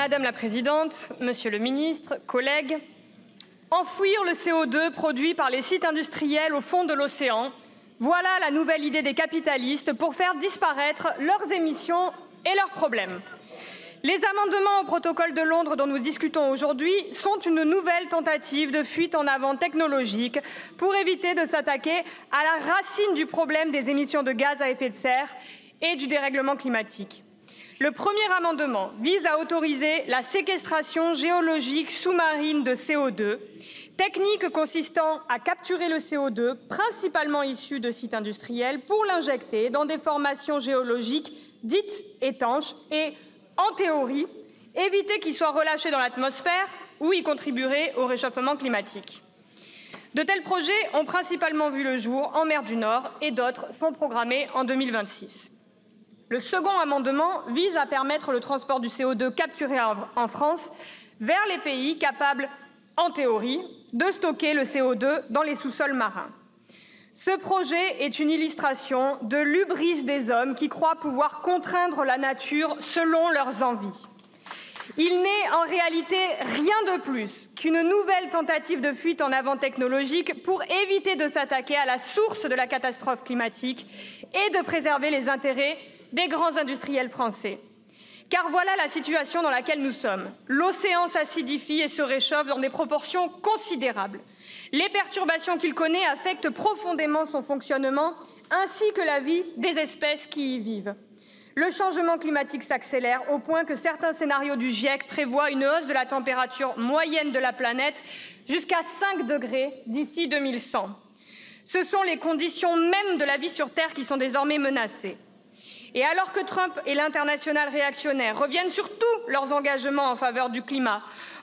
Madame la Présidente, Monsieur le Ministre, collègues, enfouir le CO2 produit par les sites industriels au fond de l'océan, voilà la nouvelle idée des capitalistes pour faire disparaître leurs émissions et leurs problèmes. Les amendements au protocole de Londres dont nous discutons aujourd'hui sont une nouvelle tentative de fuite en avant technologique pour éviter de s'attaquer à la racine du problème des émissions de gaz à effet de serre et du dérèglement climatique. Le premier amendement vise à autoriser la séquestration géologique sous-marine de CO2, technique consistant à capturer le CO2, principalement issu de sites industriels, pour l'injecter dans des formations géologiques dites étanches et, en théorie, éviter qu'il soit relâché dans l'atmosphère où il contribuerait au réchauffement climatique. De tels projets ont principalement vu le jour en mer du Nord et d'autres sont programmés en 2026. Le second amendement vise à permettre le transport du CO2 capturé en France vers les pays capables, en théorie, de stocker le CO2 dans les sous-sols marins. Ce projet est une illustration de l'hubris des hommes qui croient pouvoir contraindre la nature selon leurs envies. Il n'est en réalité rien de plus qu'une nouvelle tentative de fuite en avant technologique pour éviter de s'attaquer à la source de la catastrophe climatique et de préserver les intérêts des grands industriels français. Car voilà la situation dans laquelle nous sommes. L'océan s'acidifie et se réchauffe dans des proportions considérables. Les perturbations qu'il connaît affectent profondément son fonctionnement ainsi que la vie des espèces qui y vivent. Le changement climatique s'accélère au point que certains scénarios du GIEC prévoient une hausse de la température moyenne de la planète jusqu'à 5 degrés d'ici 2100. Ce sont les conditions mêmes de la vie sur Terre qui sont désormais menacées. Et alors que Trump et l'international réactionnaire reviennent sur tous leurs engagements en faveur du climat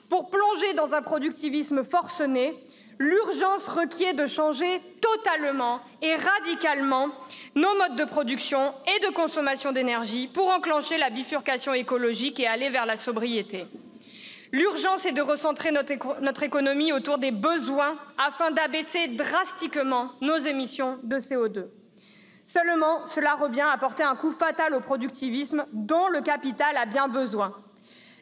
pour plonger dans un productivisme forcené, l'urgence requiert de changer totalement et radicalement nos modes de production et de consommation d'énergie pour enclencher la bifurcation écologique et aller vers la sobriété. L'urgence est de recentrer notre économie autour des besoins afin d'abaisser drastiquement nos émissions de CO2. Seulement, cela revient à porter un coup fatal au productivisme dont le capital a bien besoin.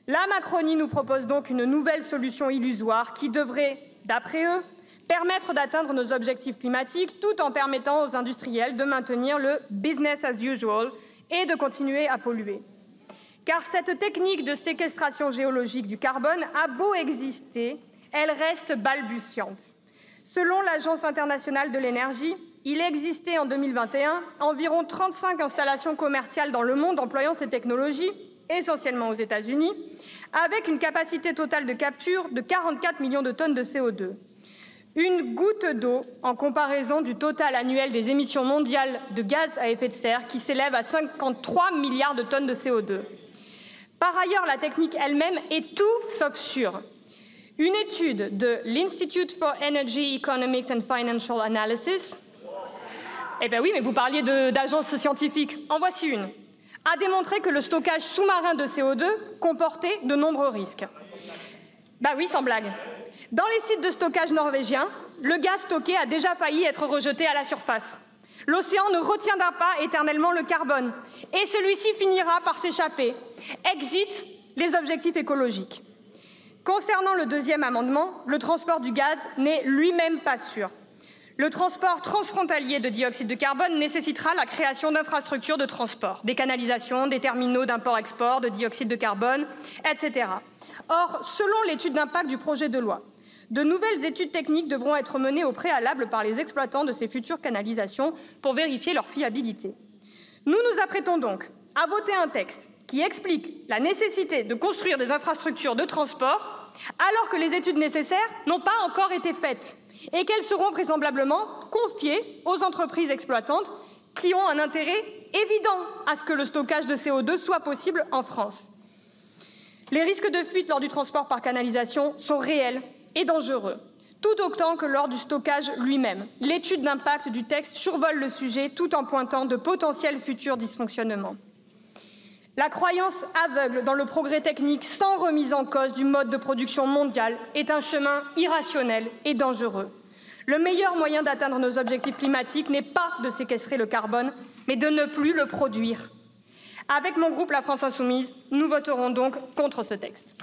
La Macronie nous propose donc une nouvelle solution illusoire qui devrait, d'après eux, permettre d'atteindre nos objectifs climatiques tout en permettant aux industriels de maintenir le business as usual et de continuer à polluer. Car cette technique de séquestration géologique du carbone a beau exister, elle reste balbutiante. Selon l'Agence internationale de l'énergie, il existait en 2021 environ 35 installations commerciales dans le monde employant ces technologies, essentiellement aux États-Unis, avec une capacité totale de capture de 44 millions de tonnes de CO2. Une goutte d'eau en comparaison du total annuel des émissions mondiales de gaz à effet de serre qui s'élève à 53 milliards de tonnes de CO2. Par ailleurs, la technique elle-même est tout sauf sûre. Une étude de l'Institute for Energy, Economics and Financial Analysis, eh bien oui, mais vous parliez d'agences scientifiques, en voici une, a démontré que le stockage sous-marin de CO2 comportait de nombreux risques. Bah oui, sans blague. Dans les sites de stockage norvégiens, le gaz stocké a déjà failli être rejeté à la surface. L'océan ne retiendra pas éternellement le carbone et celui-ci finira par s'échapper. Exit les objectifs écologiques. Concernant le deuxième amendement, le transport du gaz n'est lui-même pas sûr. Le transport transfrontalier de dioxyde de carbone nécessitera la création d'infrastructures de transport, des canalisations, des terminaux d'import-export de dioxyde de carbone, etc. Or, selon l'étude d'impact du projet de loi, de nouvelles études techniques devront être menées au préalable par les exploitants de ces futures canalisations pour vérifier leur fiabilité. Nous nous apprêtons donc à voter un texte qui explique la nécessité de construire des infrastructures de transport alors que les études nécessaires n'ont pas encore été faites et qu'elles seront vraisemblablement confiées aux entreprises exploitantes qui ont un intérêt évident à ce que le stockage de CO2 soit possible en France. Les risques de fuite lors du transport par canalisation sont réels et dangereux, tout autant que lors du stockage lui-même. L'étude d'impact du texte survole le sujet tout en pointant de potentiels futurs dysfonctionnements. La croyance aveugle dans le progrès technique sans remise en cause du mode de production mondial est un chemin irrationnel et dangereux. Le meilleur moyen d'atteindre nos objectifs climatiques n'est pas de séquestrer le carbone, mais de ne plus le produire. Avec mon groupe La France Insoumise, nous voterons donc contre ce texte.